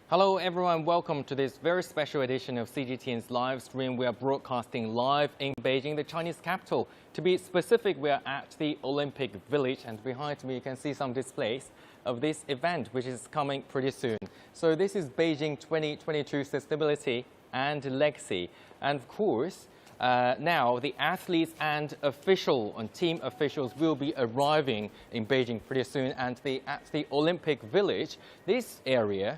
Hello everyone, welcome to this very special edition of CGTN's live stream. We are broadcasting live in Beijing, the Chinese capital. To be specific, we are at the Olympic Village, and behind me you can see some displays of this event, which is coming pretty soon. So this is Beijing 2022 Sustainability and Legacy. And of course, now the athletes and team officials will be arriving in Beijing pretty soon, and at the Olympic Village, this area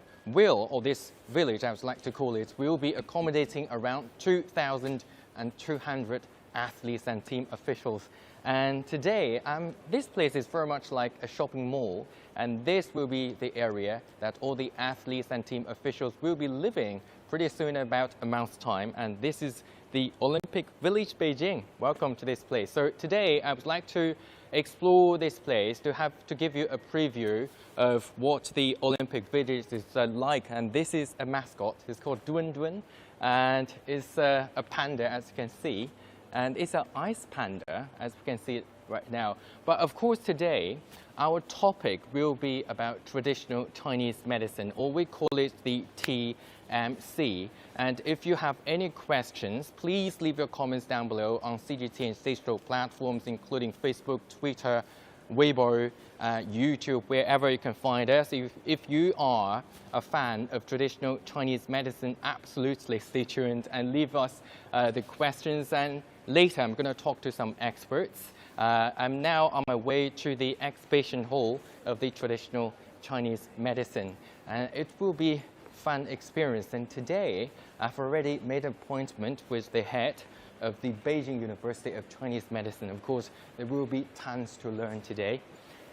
this village, I would like to call it, will be accommodating around 2,200 athletes and team officials. And today, this place is very much like a shopping mall, and this will be the area that all the athletes and team officials will be living pretty soon, about a month's time. And this is the Olympic Village, Beijing. Welcome to this place. So today, I would like to explore this place to give you a preview of what the Olympic Village is like. And this is a mascot. It's called Dun Dun, and it's a panda, as you can see. And it's an ice panda, as we can see it right now. But of course, today, our topic will be about traditional Chinese medicine, or we call it the TCM. And if you have any questions, please leave your comments down below on CGTN's digital platforms, including Facebook, Twitter, Weibo, YouTube, wherever you can find us. If you are a fan of traditional Chinese medicine, absolutely stay tuned and leave us the questions. And later, I'm going to talk to some experts. I'm now on my way to the Excavation Hall of the traditional Chinese medicine. And it will be fun experience. And today, I've already made an appointment with the head of the Beijing University of Chinese Medicine. Of course, there will be tons to learn today.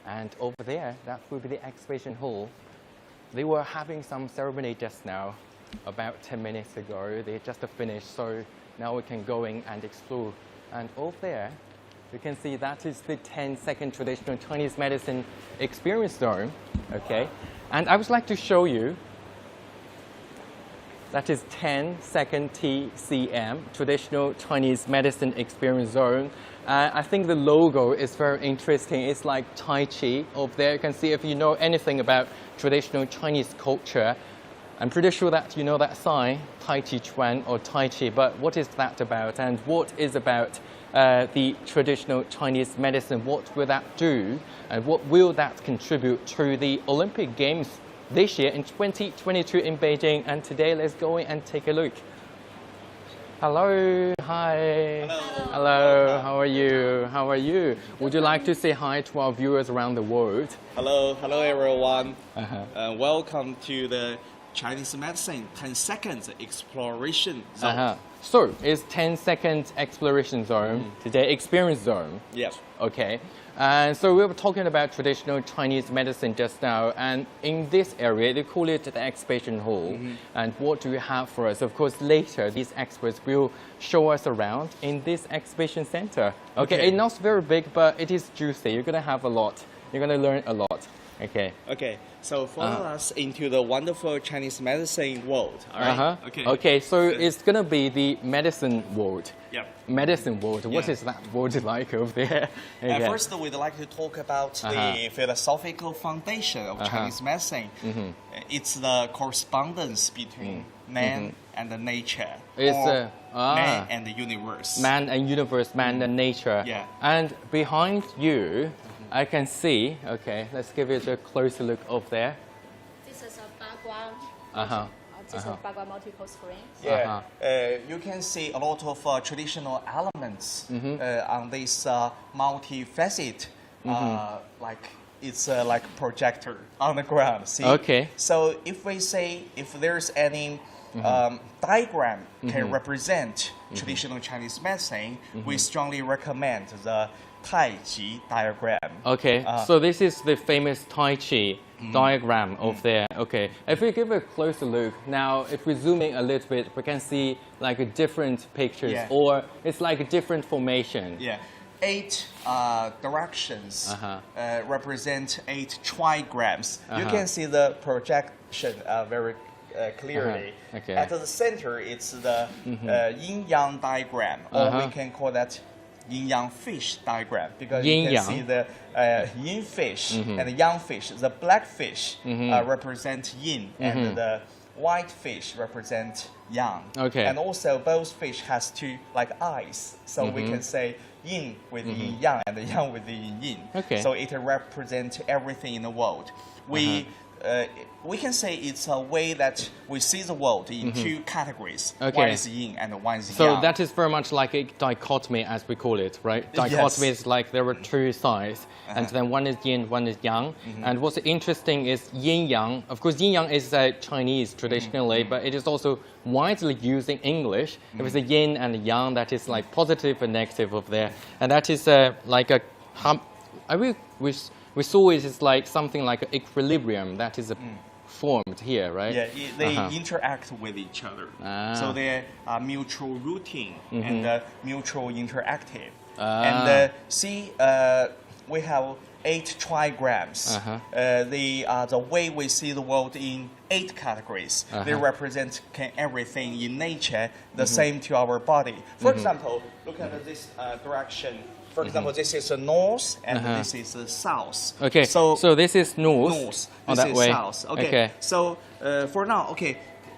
And over there, that will be the Excavation Hall. They were having some ceremony just now, about 10 minutes ago. They just finished, so now we can go in and explore. And over there, you can see that is the 10-second traditional Chinese medicine experience zone. Okay, and I would like to show you. That is 10-second TCM, Traditional Chinese Medicine Experience Zone. I think the logo is very interesting. It's like Tai Chi over there. You can see if you know anything about traditional Chinese culture. I'm pretty sure that you know that sign, Tai Chi Chuan or Tai Chi, but what is that about? And what is about the traditional Chinese medicine? What will that do? And what will that contribute to the Olympic Games this year in 2022 in Beijing? And today, let's go in and take a look. Hello, hi. Hello. Hello, how are you? How are you? Would you like to say hi to our viewers around the world? Hello everyone. Welcome to the Chinese Medicine 10 Seconds Exploration Zone. So, it's 10-second exploration zone, today experience zone. Yes. Okay. And so we were talking about traditional Chinese medicine just now, and in this area, they call it the Excavation Hall. And what do you have for us? Of course, later, these experts will show us around in this exhibition center. Okay, it's not very big, but it is juicy. You're going to have a lot. You're going to learn a lot. Okay. Okay, so follow us into the wonderful Chinese medicine world. All right. Okay, so it's going to be the medicine world. Yeah. Medicine world. What is that world like over there? Okay. First, we'd like to talk about the philosophical foundation of Chinese medicine. It's the correspondence between man and the nature. It's man and the universe. Man and universe, man and nature. Yeah. And behind you, I can see, okay, let's give it a closer look up there. This is a background. This is a background multiple screen. Yeah, you can see a lot of traditional elements on this multifaceted, like it's like projector on the ground. See? Okay. So if there's any diagram can represent traditional Chinese medicine, we strongly recommend the Tai Chi diagram. Okay, so this is the famous Tai Chi diagram over there. Okay, if we give a closer look, now if we zoom in a little bit, we can see like different pictures, or it's like a different formation. Yeah, 8 directions represent 8 trigrams. You can see the projection very clearly. At the center, it's the yin-yang diagram, or we can call that yin-yang fish diagram, because you can see the yin fish and the yang fish. The black fish represent yin, and the white fish represent yang. Okay. And also both fish has two like eyes. So we can say yin with the yin yang and the yang with the yin yin. Okay. So it represents everything in the world. We can say it's a way that we see the world in two categories. Okay. One is yin and one is yang. So that is very much like a dichotomy, as we call it, right? Dichotomy is like there are two sides, and then one is yin, one is yang. And what's interesting is yin yang. Of course, yin yang is Chinese traditionally, but it is also widely used in English. There is a yin and a yang that is like positive and negative of there, and that is like a. We saw it as like something like an equilibrium that is formed here, right? Yeah, they interact with each other. So they are mutual rooting and mutual interactive. And see, we have 8 trigrams. They are the way we see the world in 8 categories. They represent everything in nature, the same to our body. For example, look at this direction. For example, this is the north and this is the south. Okay, so this is north. North. This This is way. south. Okay. So for now,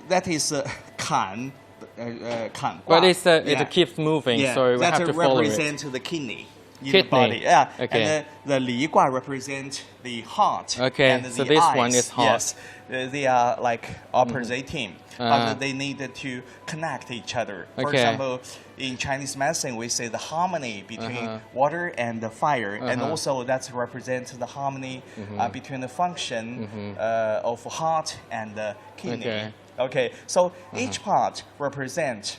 that is kan. But it keeps moving, so we have to follow it. That represents the kidney in the body. Yeah. Okay. And the li gua represents the heart. Okay. And So the this eyes. one is heart. Yes. They are like opposite team, but they need to connect each other. For example, in Chinese medicine, we say the harmony between water and the fire, and also that represents the harmony between the function of heart and the kidney. Okay. So each part represents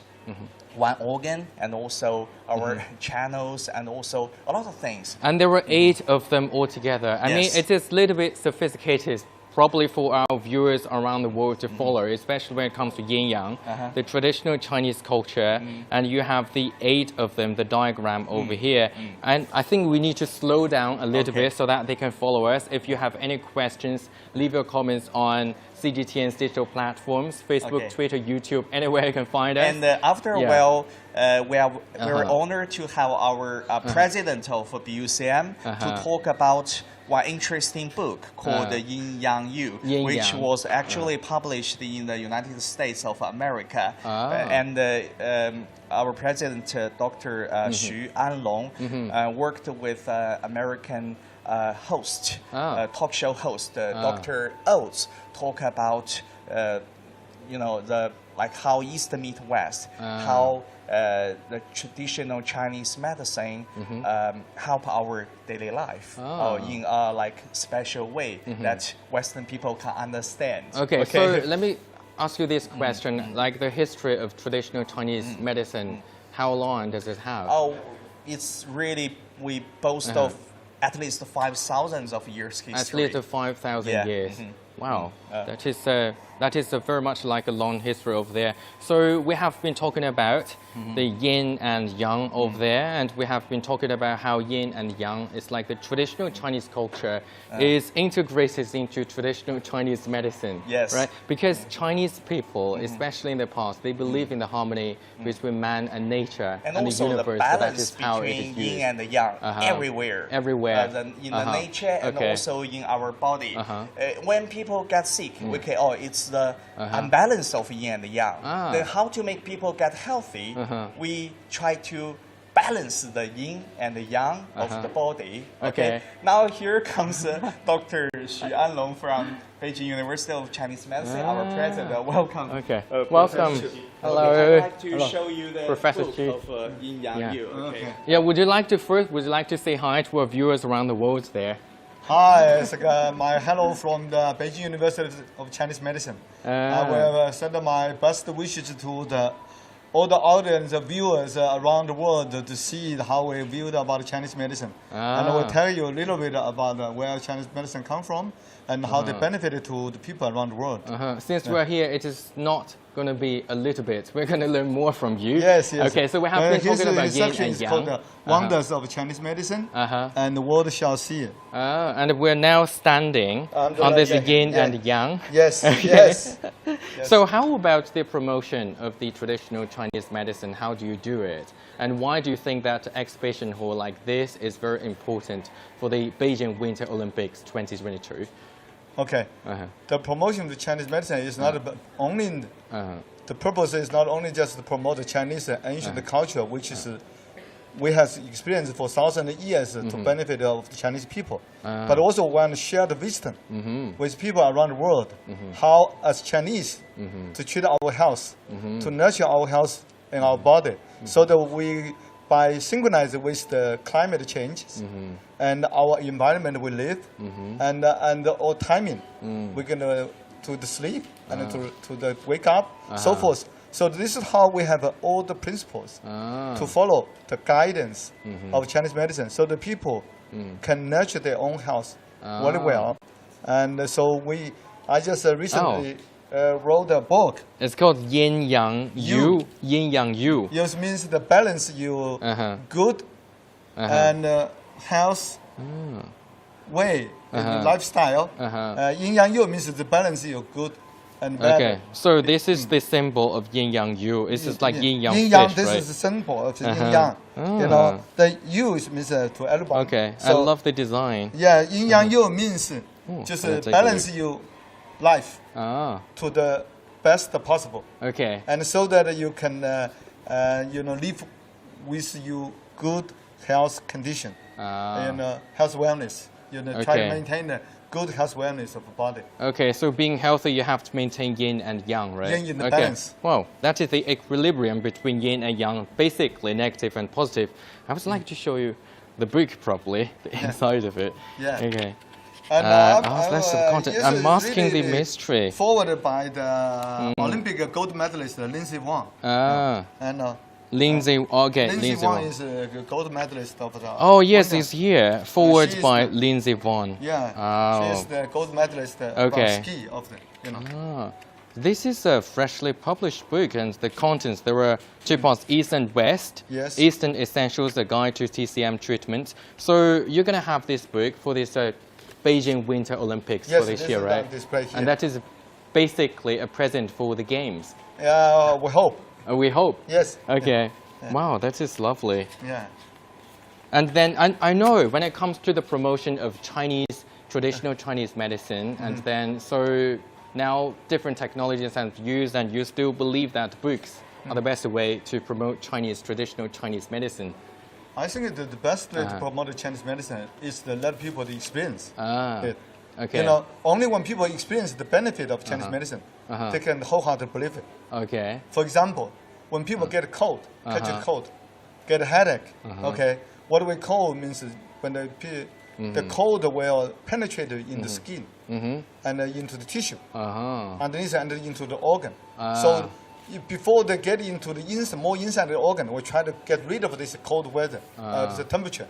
one organ and also our channels and also a lot of things. And there were 8 of them altogether. I mean, it is a little bit sophisticated, probably for our viewers around the world to follow, especially when it comes to yin-yang, the traditional Chinese culture, and you have the 8 of them, the diagram over here. And I think we need to slow down a little bit so that they can follow us. If you have any questions, leave your comments on CGTN's digital platforms, Facebook, Twitter, YouTube, anywhere you can find us. And after a while, we are very honored to have our president of BUCM to talk about one interesting book called Yin Yang Yu, which was actually published in the United States of America. And our president, Dr. Xu Anlong, worked with American host, talk show host, Dr. Oates, talk about how East meet West, how the traditional Chinese medicine help our daily life in a special way that Western people can understand. Okay, so let me ask you this question, like the history of traditional Chinese medicine, how long does it have? Oh, it's really, we boast of at least 5,000 of years history. At least 5,000 years. Wow, that is very much like a long history over there. So we have been talking about the yin and yang over there, and we have been talking about how yin and yang is like the traditional Chinese culture is integrated into traditional Chinese medicine. Yes. Right? Because Chinese people, especially in the past, they believe in the harmony between man and nature and also the universe. The balance so that is how it is between used. yin and the yang everywhere. Everywhere. In the nature and also in our body. When people get sick, it's the unbalance of yin and yang. Then how to make people get healthy? We try to balance the yin and the yang of the body. Okay. Now here comes Dr. Xu Anlong from Beijing University of Chinese Medicine, our president. Welcome. Okay. Welcome. Hello. I'd like to show you the Professor book Xu. of Yin Yang Yu. Okay. Yeah, would you like to say hi to our viewers around the world there? Hi, it's my hello from the Beijing University of Chinese Medicine. I will send my best wishes to all the audience, viewers around the world to see how we viewed about Chinese medicine. And I will tell you a little bit about where Chinese medicine comes from and how they benefited to the people around the world. Since we're here, it is not going to be a little bit. We're going to learn more from you. Yes, yes. Okay, so we have been talking about yin and is yang. called the Wonders of Chinese Medicine, and the world shall see it. And we're now standing on this yin and yang. Yes, Okay. yes. So how about the promotion of the traditional Chinese medicine? How do you do it? And why do you think that Excavation Hall like this is very important for the Beijing Winter Olympics 2022? Okay. The promotion of the Chinese medicine is not only the purpose is not only just to promote the Chinese ancient culture, which is we have experienced for thousands of years to benefit of the Chinese people, but also want to share the wisdom with people around the world, how as Chinese to treat our health, to nurture our health in our body, so that we, by synchronizing with the climate changes and our environment we live, and our timing, we're gonna to the sleep and to the wake up, so forth. So this is how we have all the principles to follow the guidance of Chinese medicine, so the people can nurture their own health very well. And so I just recently wrote a book. It's called Yin Yang Yu. Yin Yang Yu. Yes, means the balance you good and health way lifestyle. Yin Yang Yu means the balance you good and bad. Okay, so this is the symbol of Yin Yang Yu. It's just like Yin Yang Yin Yang, fish, this right? is the symbol of Yin Yang. You know, the Yu means to everybody. Okay, so, I love the design. Yeah, Yin Yang Yu means just balance your life to the best possible. Okay. And so that you can, live with your good health condition, health wellness. Try to maintain a good health wellness of the body. Okay, so being healthy, you have to maintain yin and yang, right? Yin in the balance. Well, that is the equilibrium between yin and yang, basically negative and positive. I would like to show you the book properly, the inside of it. Yeah. Okay. And that's the content. I'm masking the mystery. Forwarded by the Olympic gold medalist Lindsey Wong. And Lindsay, okay, Lindsey Wong is a gold medalist of the. Oh yes, it's here. Forward by Lindsey Wong. Yeah, she is the gold medalist from ski of the. This is a freshly published book, and the contents, there are two parts, East and West. Yes. Eastern Essentials, a guide to TCM treatment. So you're going to have this book for this Beijing Winter Olympics for this year, right? And that is basically a present for the games. We hope. We hope. Yes. Okay. Yeah. Wow, that is lovely. Yeah. And then I know when it comes to the promotion of Chinese, traditional Chinese medicine, and then so now different technologies are used, and you still believe that books are the best way to promote Chinese, traditional Chinese medicine. I think the best way to promote Chinese medicine is to let people experience it. Okay. Only when people experience the benefit of Chinese medicine, they can wholeheartedly believe it. Okay. For example, when people get a cold, catch a cold, get a headache, what we call means when the cold will penetrate in the skin and into the tissue, underneath and into the organ. So before they get into the more inside the organ, we try to get rid of this cold weather, the temperature.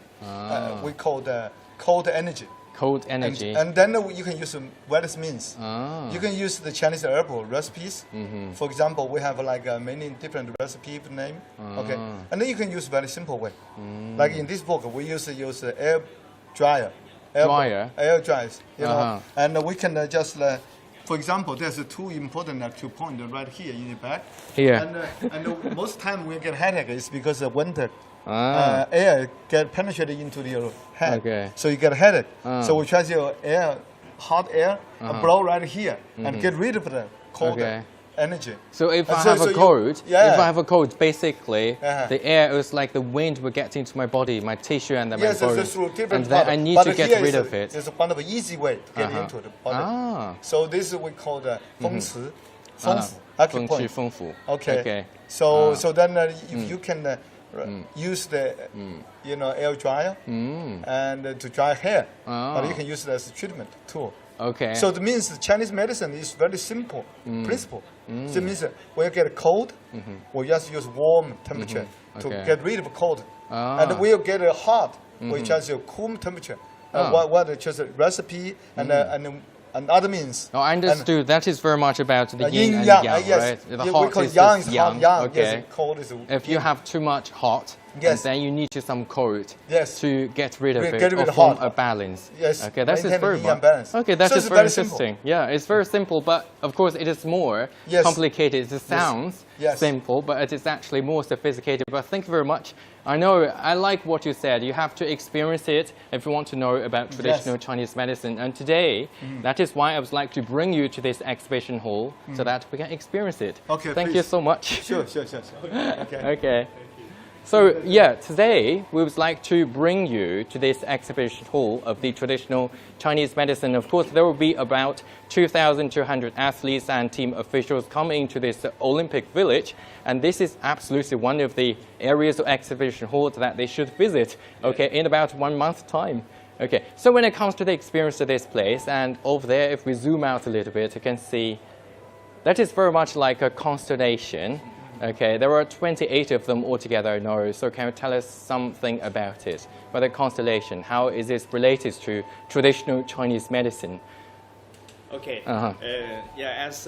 We call the cold energy. Cold energy. And then you can use various means. You can use the Chinese herbal recipes. For example, we have like many different recipe name. And then you can use very simple way. Like in this book, we use air dryer. Air dryers. And we can just, for example, there's two important points right here in the back. Here. And most time we get headache is because of winter. Air get penetrated into your head, so you get a headache. So we try to hot air, and blow right here, and get rid of the cold energy. So if I have a cold, basically the air is like the wind will get into my body, my tissue, and then my bones, and then I need to get rid of it. It's one of an easy way to get into the body. So this is we call the 风池, 丰富. Okay. So then if you can use the air dryer and to dry hair, but you can use it as a treatment tool. Okay. So it means Chinese medicine is very simple principle. So it means when you get a cold, we just use warm temperature to get rid of cold, and when you get a hot, we just use cool temperature. What just a recipe and other means. Oh, I understood. That is very much about the yin and yang, right? The hot we call is yang yang. Yang. Okay. Yes, cold is. If you have too much hot, Yes. And then you need some cold Yes. to get rid of it Get rid or of form hot. a balance. Yes. Okay, that is Maintain very the yin and balance. Okay, that So is it's very very simple. interesting. Yeah, it's very simple, but of course it is more Yes. complicated. It sounds Yes. simple, but it is actually more sophisticated. But thank you very much. I know, I like what you said. You have to experience it if you want to know about traditional Chinese medicine. And today, that is why I would like to bring you to this exhibition hall so that we can experience it. Okay, Thank you please. so much. Sure. Okay. Okay. So yeah, today we would like to bring you to this exhibition hall of the traditional Chinese medicine. Of course, there will be about 2,200 athletes and team officials coming to this Olympic Village, and this is absolutely one of the areas of exhibition halls that they should visit. Okay, in about 1 month's time. Okay, so when it comes to the experience of this place, and over there, if we zoom out a little bit, you can see that is very much like a constellation. Okay, there are 28 of them altogether, I know. So can you tell us something about it? About the constellation, how is this related to traditional Chinese medicine? Okay. As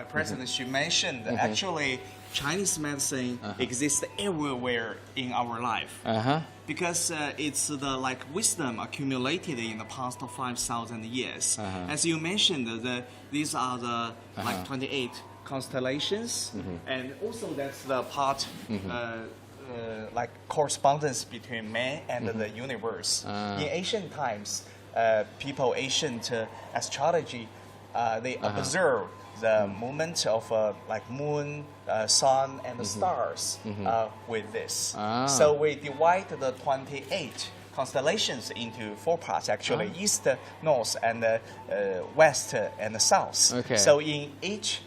President Xu mentioned, actually Chinese medicine exists everywhere in our life. Because it's the wisdom accumulated in the past 5,000 years. As you mentioned, these are the 28 constellations, and also that's the part correspondence between man and the universe. In ancient times, ancient astrology, they observe the movement of moon, sun, and the stars with this. So we divide the 28 constellations into 4 parts, actually, east, north, and west, and south. Okay. So in each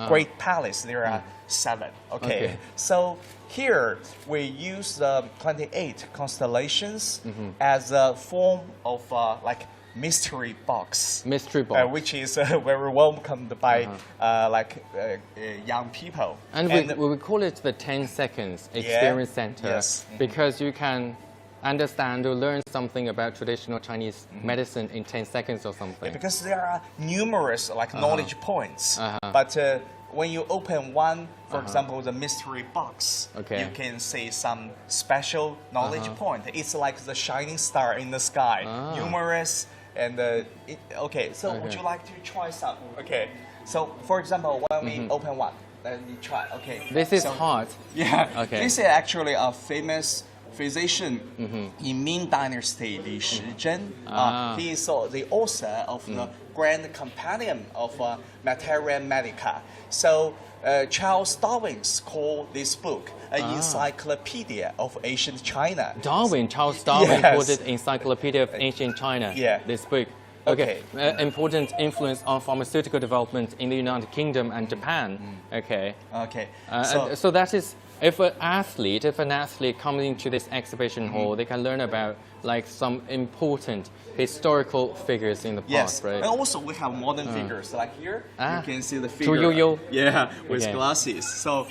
great palace, there are 7. Okay. So here we use the 28 constellations as a form of mystery box. Mystery box. Which is very welcomed by young people. And we call it the 10 seconds experience center because you can understand or learn something about traditional Chinese medicine in 10 seconds or something. Because there are numerous knowledge points. But when you open one, for example, the mystery box, you can see some special knowledge point. It's like the shining star in the sky, numerous. And so would you like to try some? Okay, so for example, when we open one, let me try. Okay, this is hard. Yeah. Okay. This is actually a famous physician in Ming Dynasty, Li Shizhen. He is the author of the Grand Compendium of Materia Medica. So Charles Darwin called this book an encyclopedia of ancient China. Charles Darwin called it Encyclopedia of Ancient China. Yeah. This book. Okay. Important influence on pharmaceutical development in the United Kingdom and Japan. Okay. Okay. So that is, if an athlete comes into this exhibition hall, they can learn about some important historical figures in the past, right? And also we have modern figures. Like here, you can see the figure. Yo-yo. Yeah, with glasses. So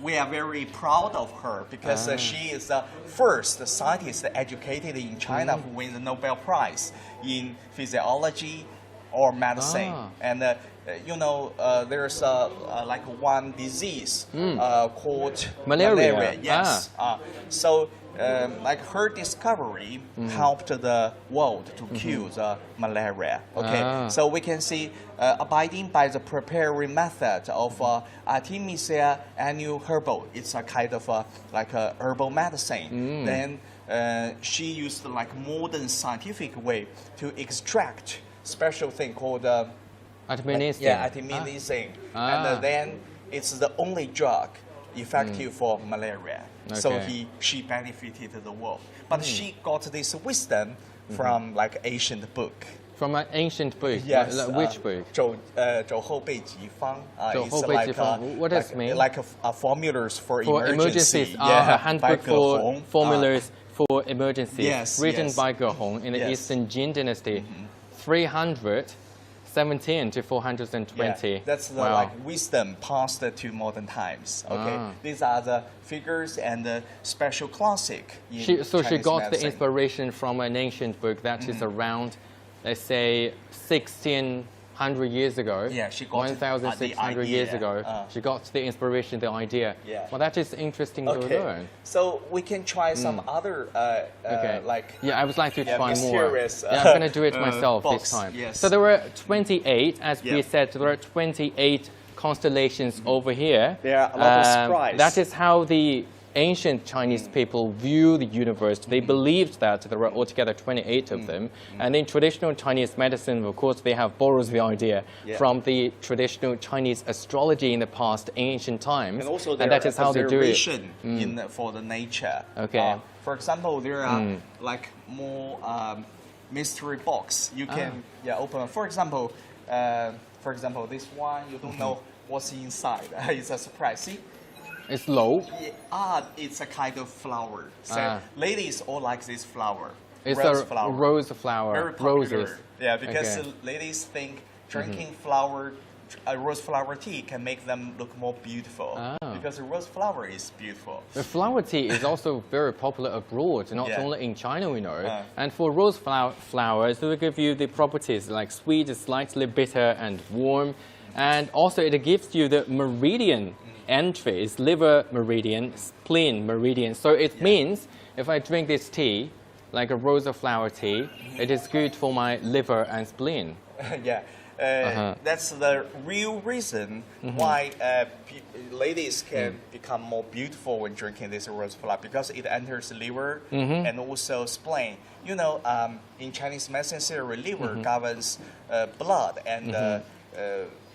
we are very proud of her because she is the first scientist educated in China who wins the Nobel Prize in physiology or medicine. And there's one disease called malaria. Yes. So her discovery helped the world to cure the malaria. Okay. So we can see abiding by the preparing method of Artemisia annua herbal. It's a kind of a herbal medicine. Then she used modern scientific way to extract special thing called artemisinin. And then it's the only drug effective for malaria. So she benefited the world. But she got this wisdom from ancient book. From an ancient book? Yes. Which book? 肘后备急方. What does it mean? Like formulas for emergency. A handbook for formulas for emergency. Yes. Written by Ge Hong in the Eastern Jin Dynasty. 317 to 420. Yeah, that's the wisdom passed to modern times. Okay, these are the figures and the special classic. She got medicine. the inspiration from an ancient book that is around, let's say, 16 100 years ago, yeah, she got 1,600 years ago, she got the inspiration, the idea. Yeah. Well, that is interesting to learn. So we can try some other, like... Yeah, I would like to try more. Yeah, I'm going to do it myself box. this time. Yes. So there were 28, as we said, there are 28 constellations over here. There are a lot of surprise. That is how the ancient Chinese people view the universe. They believed that there were altogether 28 of them. And in traditional Chinese medicine, of course, they have borrowed the idea from the traditional Chinese astrology in the past, ancient times. And also that is how they do it. For the nature. Okay. For example, there are like more mystery box. You can open. For example, this one, you don't know what's inside. It's a surprise. See? It's low. It's a kind of flower. So ladies all like this flower. It's rose a flower. rose flower. Very popular. Roses. Yeah, because ladies think drinking rose flower tea can make them look more beautiful. Because the rose flower is beautiful. The flower tea is also very popular abroad, not only in China, we know. And for rose flowers, it will give you the properties like sweet, slightly bitter, and warm. And also it gives you the meridian entries, liver meridian, spleen meridian. So it means if I drink this tea, like a rose flower tea, it is good for my liver and spleen. That's the real reason why ladies can become more beautiful when drinking this rose flower, because it enters the liver and also spleen. You know, in Chinese medicine theory, liver governs blood and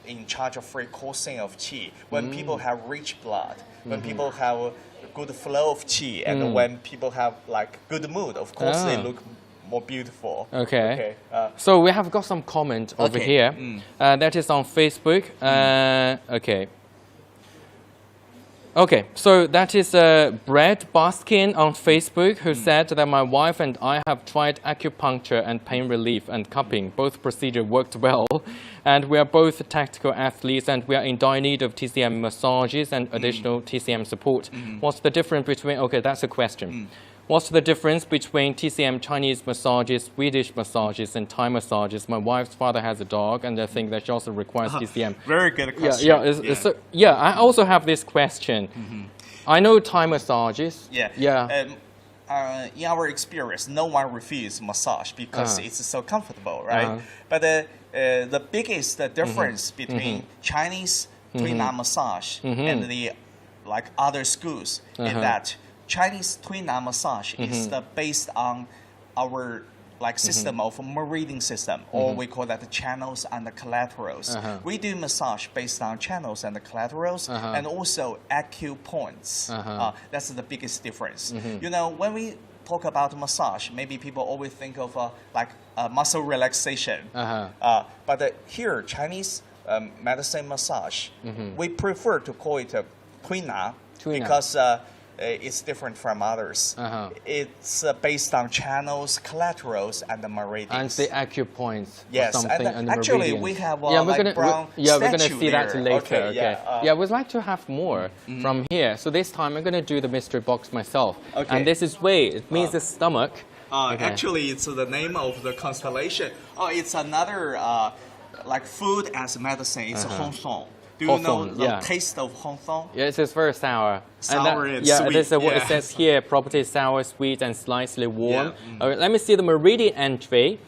in charge of free coursing of qi. When people have rich blood, when people have good flow of qi, and when people have like good mood, of course they look more beautiful. Okay. So we have got some comment over here. That is on Facebook. Okay, so that is Brad Baskin on Facebook, who said that my wife and I have tried acupuncture and pain relief and cupping. Both procedures worked well, and we are both tactical athletes, and we are in dire need of TCM massages and additional TCM support. What's the difference between, okay, that's a question. What's the difference between TCM Chinese massages, Swedish massages, and Thai massages? My wife's father has a dog, and I think that she also requires TCM. Very good question. So, I also have this question. I know Thai massages. In our experience, no one refuses massage because it's so comfortable, right? But the biggest difference between Chinese Tui-Na massage and the other schools is that Chinese Tui-Na massage is based on our system of meridian system, or we call that the channels and the collaterals. We do massage based on channels and the collaterals, and also acupoints. That's the biggest difference. You know, when we talk about massage, maybe people always think of muscle relaxation. But here, Chinese medicine massage, we prefer to call it Tui-Na because it's different from others. It's based on channels, collaterals, and the meridians. And the acupoints. Yes, and actually we have brown we're going to see that later. Okay. We'd like to have more from here. So this time I'm going to do the mystery box myself. And this is Wei. It means the stomach. Actually, it's the name of the constellation. It's another food as medicine. It's Hong Song. Do you know the taste of Hong Song? Yeah, it's very sour. Sour and sweet. It is what it says here, properties sour, sweet, and slightly warm. Let me see the meridian entry.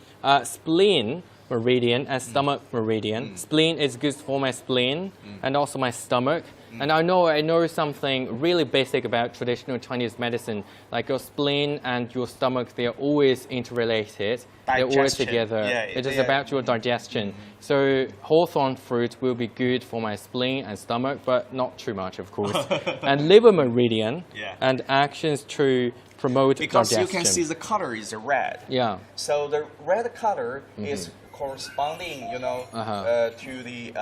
Spleen meridian and stomach meridian. Spleen is good for my spleen and also my stomach. And I know something really basic about traditional Chinese medicine, like your spleen and your stomach, they are always interrelated. They're always together. It is about your digestion. So hawthorn fruit will be good for my spleen and stomach, but not too much, of course. And liver meridian and actions to promote digestion. Because you can see the color is red. So the red color is corresponding, to the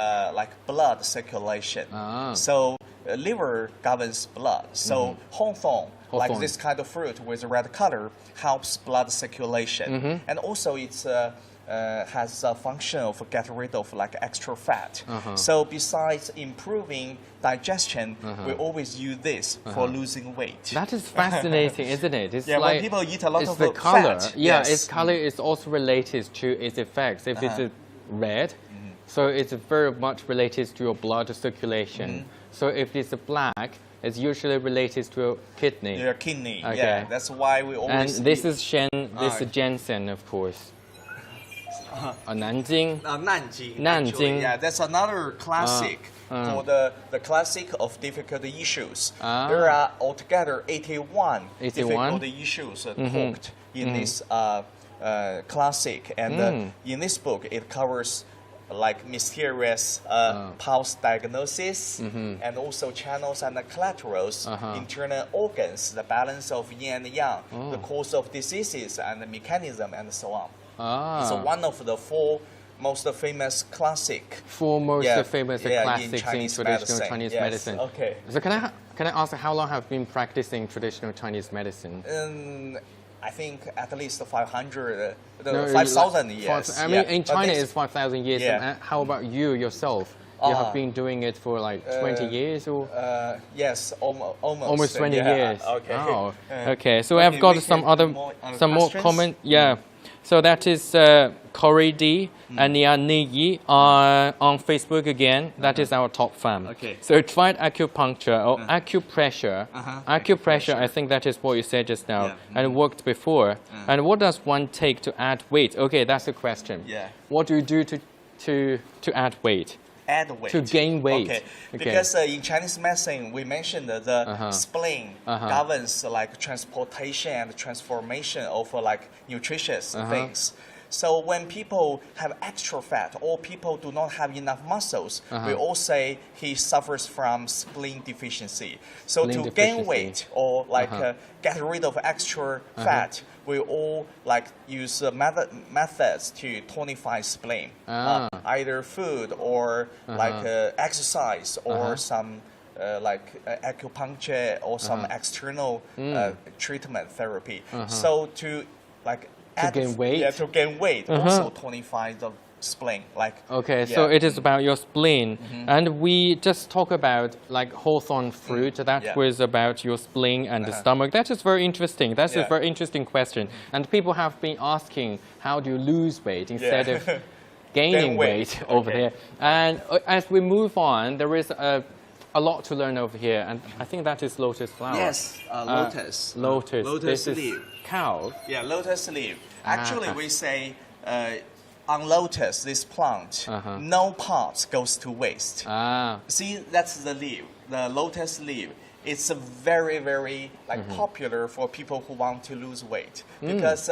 blood circulation. So liver governs blood. So hawthorn, this kind of fruit with red color, helps blood circulation, and also it's has a function of get rid of extra fat. So besides improving digestion, we always use this for losing weight. That is fascinating, isn't it? It's when people eat a lot of the color. Fat. Its color is also related to its effects. If it's red, So it's very much related to your blood circulation. So if it's black, it's usually related to your kidney. Your kidney, Okay. yeah. That's why we always. And this is this is ginseng, of course. Nanjing. Nanjing. Nanjing. Actually, yeah, that's another classic for the classic of difficult issues. There are altogether 81 difficult issues talked in this classic, and in this book it covers like mysterious pulse diagnosis and also channels and the collaterals, internal organs, the balance of yin and yang, the cause of diseases and the mechanism and so on. It's one of the four most famous classic. Four most famous in classics in traditional Chinese medicine. Okay. So can I ask how long have you been practicing traditional Chinese medicine? I think at least 500, No, 5,000 years. I mean, in China it's 5,000 years. Yeah. And how about you yourself? You have been doing it for like 20 years or? Yes, almost. Almost 20 years. Okay. Oh, okay. So Okay, I've got we some can other, more some more questions? comment. Yeah. So that is Corey D and Nia Niyi on Facebook again. That is our top fan. Okay. So tried acupuncture or acupressure. Acupressure, I think that is what you said just now, and it worked before. And what does one take to add weight? Okay, that's the question. Yeah. What do you do to add weight? Add weight. To gain weight. Okay. Okay. Because in Chinese medicine, we mentioned that the spleen governs like transportation and transformation of like nutritious things. So when people have extra fat or people do not have enough muscles, we all say he suffers from spleen deficiency. So Spleen to deficiency. gain weight or like get rid of extra fat, we all like use methods to tonify spleen, either food or like exercise or some like acupuncture or some external treatment therapy. So to like gain weight? Yeah, to gain weight, also tonify the spleen. Like okay, so it is about your spleen, and we just talk about like hawthorn fruit. That was about your spleen and the stomach. That is very interesting. That's a very interesting question, and people have been asking how do you lose weight instead of gaining weight over here. And as we move on, there is a lot to learn over here, and I think that is lotus flower. Yes, lotus. Lotus. Lotus this leaf. Is cow. Yeah, lotus leaf. Actually, we say on lotus, this plant, no parts goes to waste. See, that's the leaf, the lotus leaf. It's very, very like popular for people who want to lose weight because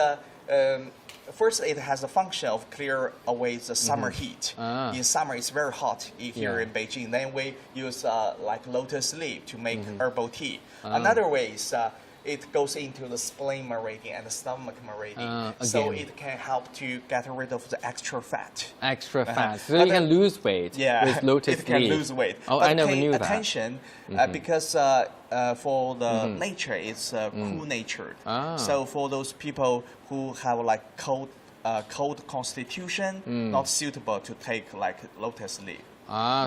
first it has a function of clear away the summer heat. In summer, it's very hot here in Beijing. Then we use like lotus leaf to make herbal tea. Another way is it goes into the spleen meridian and the stomach meridian. So it can help to get rid of the extra fat. Extra fat. So you can lose weight with lotus it can leaf. lose weight. Oh, but I never pay knew that. attention because for the nature, it's cool natured. So for those people who have like cold constitution, not suitable to take like lotus leaf.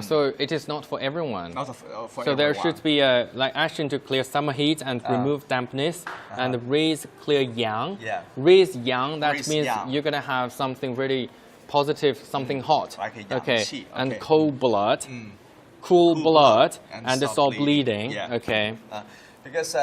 So it is not for everyone. Not for so everyone. there should be like action to clear summer heat and remove dampness and raise clear yang. Yeah. Raise yang, that Raise means yang. you're going to have something really positive, something hot. Like a yang okay. qi. And Okay. cold blood, cool blood, and stop stop bleeding. Yeah. Okay. Because,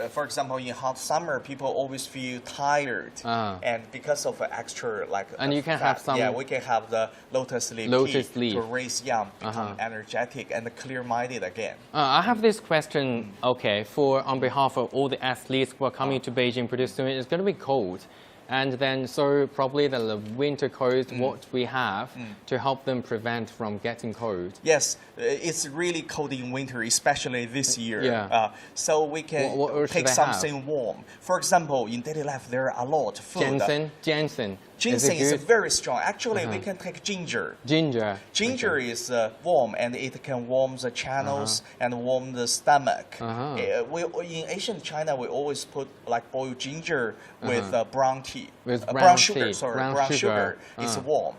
for example, in hot summer, people always feel tired, and because of extra like. And you can fat, have some. Yeah, we can have the lotus leaf tea to raise yang, become energetic and clear-minded again. I have this question. Okay, on behalf of all the athletes who are coming to Beijing pretty soon, it's going to be cold. And then, so probably the winter coat, what we have to help them prevent from getting cold. Yes, it's really cold in winter, especially this year. Yeah. So we can What pick something warm. For example, in daily life, there are a lot of food. Ginseng. Ginseng is is very strong. Actually, we can take ginger. Ginger. Ginger is warm, and it can warm the channels and warm the stomach. In ancient China, we always put like boiled ginger with brown tea. With brown sugar. tea. Sorry, Brown brown sugar. sugar. It's warm,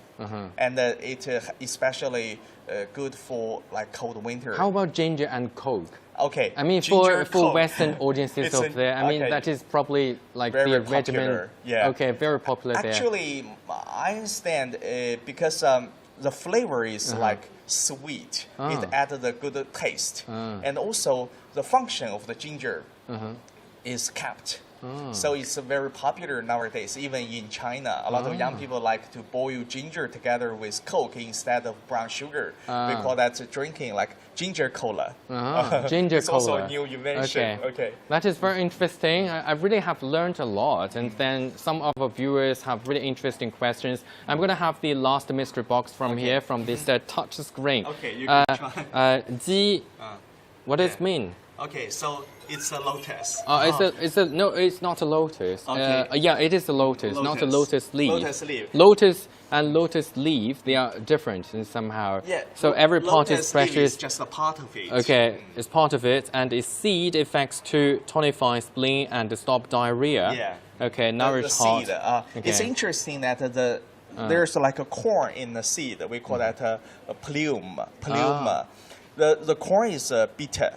and it especially good for like cold winter. How about ginger and Coke? Okay. I mean, ginger, for Coke. Western audiences It's over there, I mean, okay. that is probably like Very the popular, regimen. yeah. Okay, very popular there. Actually, I understand because the flavor is like sweet. It added a good taste. And also the function of the ginger is kept. So it's very popular nowadays, even in China. A lot of young people like to boil ginger together with Coke instead of brown sugar. We call that drinking like ginger cola. Ginger it's cola. also a new invention. Okay. That is very interesting. I really have learned a lot. And then some of our viewers have really interesting questions. I'm going to have the last mystery box from here, from this touch screen. Okay, you can try. Ji, what does it mean? Okay, so it's a lotus. No, it's not a lotus. Okay. Yeah, it is a lotus, not a lotus leaf. Lotus leaf. Lotus and lotus leaf, they are different in somehow. Yeah. So every part is Lotus precious. leaf is just a part of it. Okay, it's part of it, and its seed affects to tonify spleen and to stop diarrhea. Yeah. Okay, nourish the heart. seed. It's interesting that there's like a corn in the seed. We call that a plume. The corn is bitter.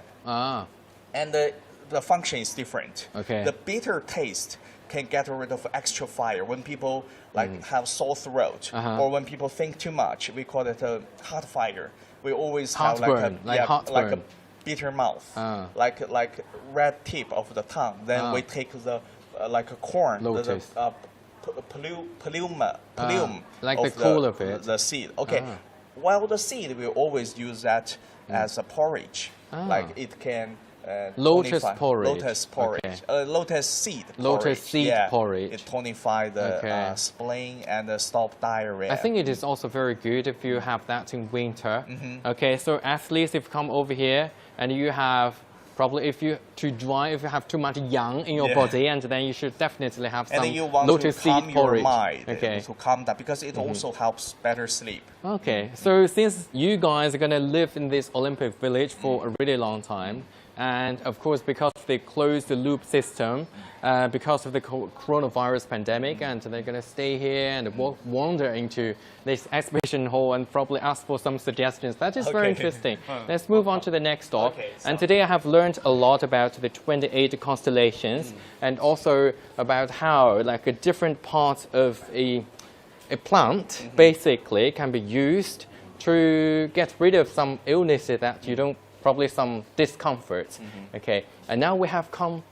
And the function is different. Okay. The bitter taste can get rid of extra fire when people have sore throat or when people think too much. We call it a heart fire. We always have like a bitter mouth, like red tip of the tongue. Then we take the like a corn, lotus. the plume like of the core of it. The seed. Okay. While the seed, we always use that as a porridge. Like it can. Lotus porridge. Lotus porridge. Okay. Lotus seed porridge. Lotus seed porridge. It tonify the spleen and stop diarrhea. I think it is also very good if you have that in winter. Okay, so athletes, if you come over here and you have probably if you have too much yang in your body, and then you should definitely have some and then you want lotus to seed calm porridge. Your mind, okay. To calm down, because it also helps better sleep. Okay, so since you guys are going to live in this Olympic Village for a really long time, and of course because they closed the loop system because of the coronavirus pandemic, and they're going to stay here and wander into this exhibition hall and probably ask for some suggestions. That is very interesting. Let's move on to the next stop. Okay, and today I have learned a lot about the 28 constellations and also about how like a different parts of a plant basically can be used to get rid of some illnesses that you don't, probably some discomfort. Okay, and now we have come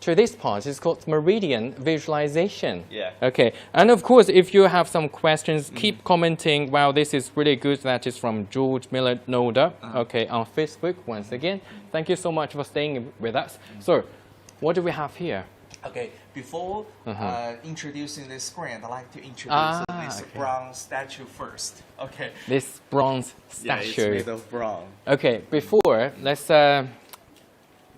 to this part. It's called Meridian Visualization. Yeah. Okay, and of course, if you have some questions, keep commenting. Wow, this is really good. That is from George Miller Noda. Okay, on Facebook. Once again, thank you so much for staying with us. So, what do we have here? Okay, before introducing this screen, I'd like to introduce this bronze statue first. Okay. This bronze statue. Yeah, it's made of bronze. Okay, before, let's...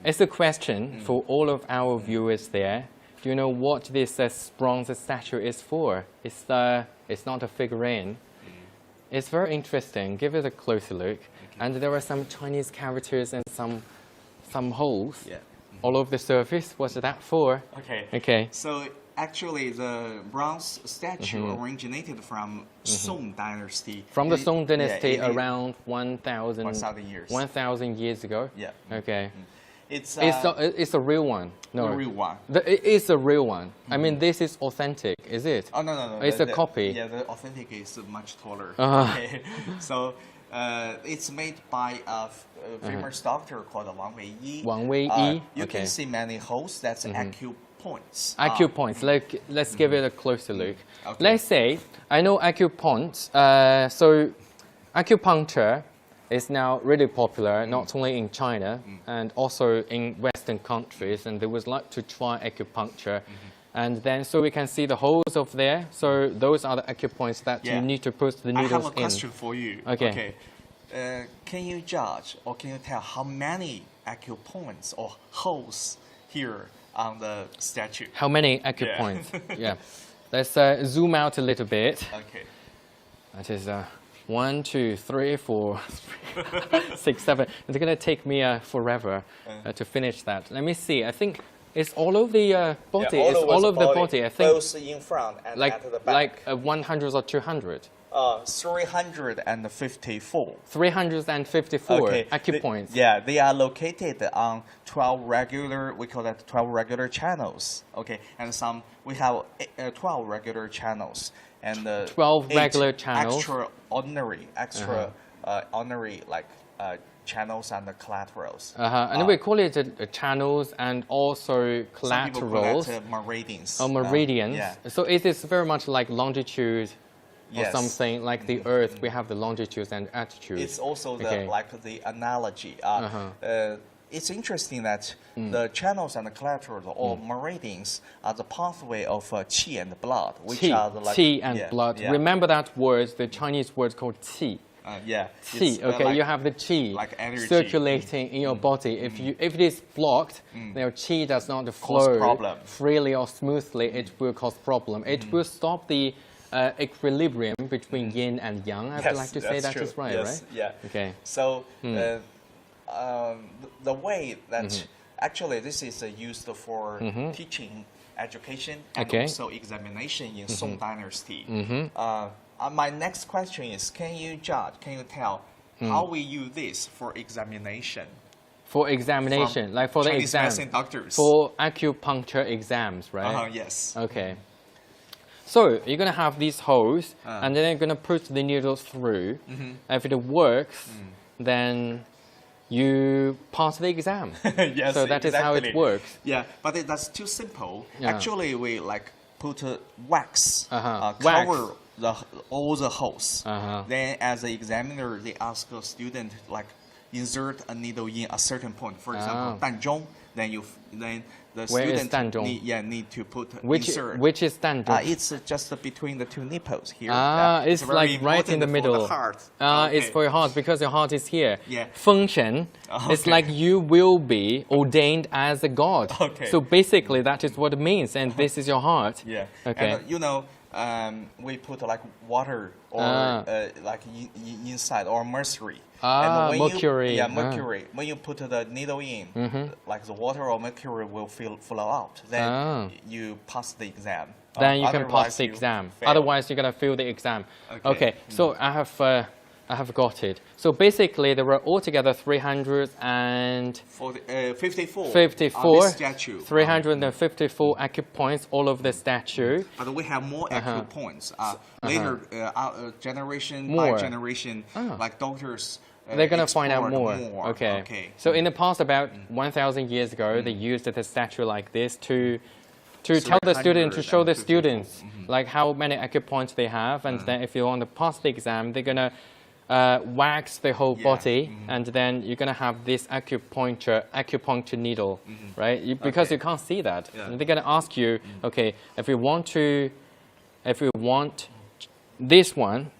it's a question for all of our viewers there. Do you know what this bronze statue is for? It's not a figurine. It's very interesting. Give it a closer look. Okay. And there are some Chinese characters and some holes all over the surface. What's that for? Okay. Okay. So actually, the bronze statue originated from Song Dynasty. From the Song Dynasty around 1,000 years. 1,000 years ago. Yeah. Okay. It's a real one. No. The real one. It is a real one. I mean, this is authentic, is it? Oh, no. It's a copy. Yeah, the authentic is much taller. Okay. So it's made by a famous doctor called Wang Weiyi. Wang Weiyi. You can see many holes. That's acupoints. Acupoints. Let's give it a closer look. Okay. Let's say, I know acupoints. So acupuncture is now really popular, not only in China and also in Western countries, and they would like to try acupuncture. And then, so we can see the holes over there. So those are the acupoints that you need to put the needles in. I have a question for you. Okay. Can you judge or can you tell how many acupoints or holes here on the statue? How many acupoints? Yeah. Let's zoom out a little bit. Okay. That is 1, 2, 3, 4, 6, 7. It's going to take me forever to finish that. Let me see. I think It's all over the body. Yeah, it's all over the body. I think both in front and at the back. Like 100 or 200. 354. 354 Okay. acupoints. Yeah, they are located on 12 regular, we call that 12 regular channels. Okay, and we have 12 regular channels. And 12 regular channels. Extraordinary channels and the collaterals. And we call it channels and also collaterals. Some people call that meridians. Oh, meridians. Yeah. So is this very much like longitude or Yes. something like the Earth? We have the longitudes and altitudes. It's also Okay. like the analogy. It's interesting that the channels and the collaterals or meridians are the pathway of qi and blood, which Qi, are the, like, qi and blood. Yeah. Remember that word, the Chinese word called qi. Yeah. Qi, It's, okay, like, you have the qi like energy. circulating in your body. If it is blocked, your qi does not flow problem. freely or smoothly, it will cause problem. It will stop the equilibrium between yin and yang. I would like to say that's that true. is right, Yes, right? Yeah. Okay. So the way that actually this is used for teaching, education, and Okay. also examination in Song Dynasty. My next question is: Can you tell how we use this for examination? For examination, From like for the Chinese exam, medicine doctors. for acupuncture exams, right? Yes. Okay. So you're gonna have these holes, and then you're gonna put the needle through. If it works, then you pass the exam. Yes. So that is how it exactly. works. Yeah, but that's too simple. Yeah. Actually, we like put wax, Wax. cover all the holes. Uh-huh. Then, as an examiner, they ask a student like insert a needle in a certain point. For example, 膻中. Then the Where is student 膻中? need to put insert. Which is 膻中? It's just between the two nipples here. It's very like right in important the for middle. the heart. It's Okay. for your heart because your heart is here. Yeah. 封神. It's Okay. like you will be ordained as a god. Okay. So basically that is what it means, and this is your heart. Yeah. Okay. And we put like water or like inside or mercury. Mercury. Mercury. When you put the needle in, like the water or mercury will flow out. Then you pass the exam. Then you can Otherwise pass the you exam. fail. Otherwise, you're gonna fail the exam. Okay. Okay. So I have got it. So basically, there were altogether 54. 54. On this statue. 354 acupoints all over the statue. But we have more acupoints. Later, generation More. by generation, like doctors. They're gonna find out explored more. Okay. Okay. So in the past, about 1,000 years ago, they used a statue like this to tell the student, to show the 354. students like how many acupoints they have, and then if you want to pass the exam, they're gonna wax the whole body, and then you're gonna have this acupuncture needle, right? Because you can't see that. Yeah. And they're gonna ask you, okay, if you want this one,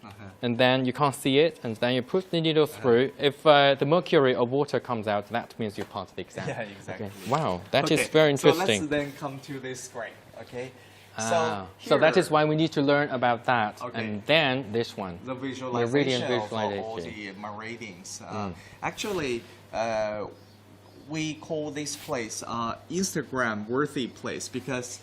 and then you can't see it, and then you put the needle through. If the mercury or water comes out, that means you passed the exam. Yeah, exactly. Okay. Wow, that is Okay, very So interesting. let's then come to this screen, okay? So that here, is why we need to learn about that. Okay. And then this one. the Meridian visualization of all visualization. the meridians. Actually, we call this place Instagram-worthy place because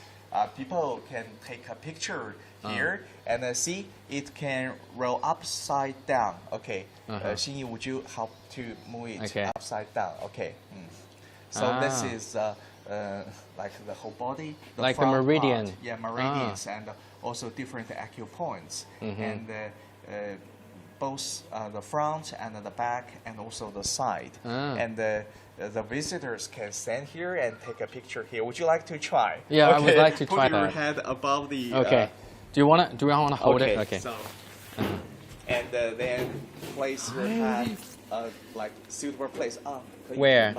people can take a picture here and see it can roll upside down. Okay, Xinyi, would you help to move it upside down? Okay. So this is like the whole body, the like front the meridian. part. Yeah, meridians and also different acupoints and both the front and the back and also the side. And the visitors can stand here and take a picture here. Would you like to try? Yeah, I would like to try Put your that. head above the. Okay. Do you want to hold it? Okay. So, and then place your head like suitable place. Where?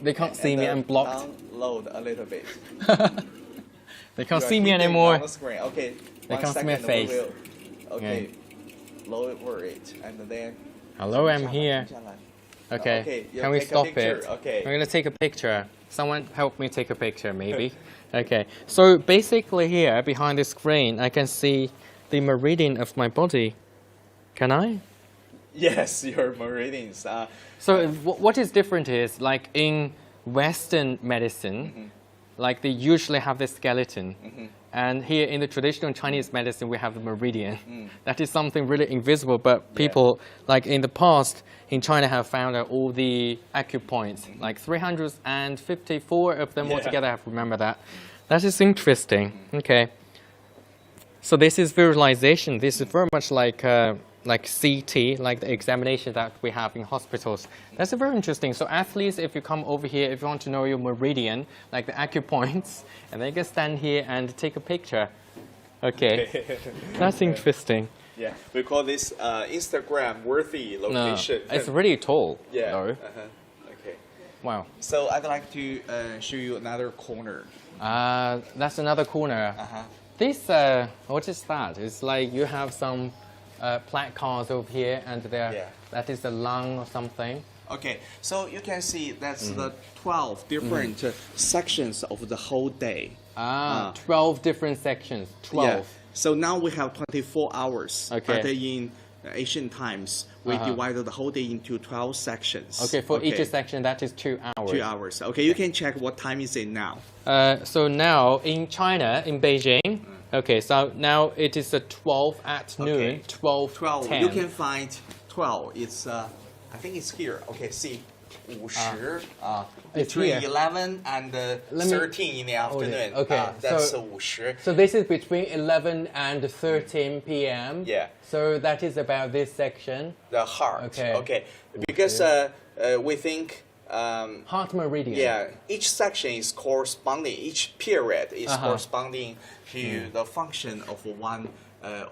They can't see me. I'm blocked. Download a little bit. They can't You are see me hitting anymore. on the screen. Okay. They can't see my face. Okay. Lower it and then. Hello, I'm here. Okay. you Can we take a stop picture. it? Okay. I'm gonna take a picture. Someone help me take a picture, maybe. Okay. So basically, here behind the screen, I can see the meridian of my body. Can I? Yes, your meridians. So what is different is like in Western medicine, like they usually have the skeleton. And here in the traditional Chinese medicine, we have the meridian. That is something really invisible, but people, like in the past, in China have found out all the acupoints, like 354 of them altogether, I have to remember that. That is interesting. Okay. So this is visualization. This is very much like CT, like the examination that we have in hospitals. That's very interesting. So athletes, if you come over here, if you want to know your meridian, like the acupoints, and then you can stand here and take a picture. Okay, that's interesting. Yeah, we call this Instagram-worthy location. No, it's really tall. Yeah. Though. Okay. Wow. So I'd like to show you another corner. That's another corner. This, what is that? It's like you have some placards over here, and there, that is the lung or something. Okay, so you can see that's the 12 different sections of the whole day. 12 different sections. 12. Yeah. So now we have 24 hours. Okay. But in ancient times, we divided the whole day into 12 sections. Okay, for each section, that is 2 hours. 2 hours. Okay, you can check what time is it now. So now in China, in Beijing, okay, so now it is 12 at noon, 12:10. You can find 12. It's I think it's here. Okay, see, 50. Between 11 and 13 in the afternoon. Okay, that's so 50. So this is between 11 and 13 p.m. Yeah. So that is about this section. The heart. Okay. Okay. Because we think. Heart meridian. Yeah, each section is corresponding, each period is corresponding to the function of one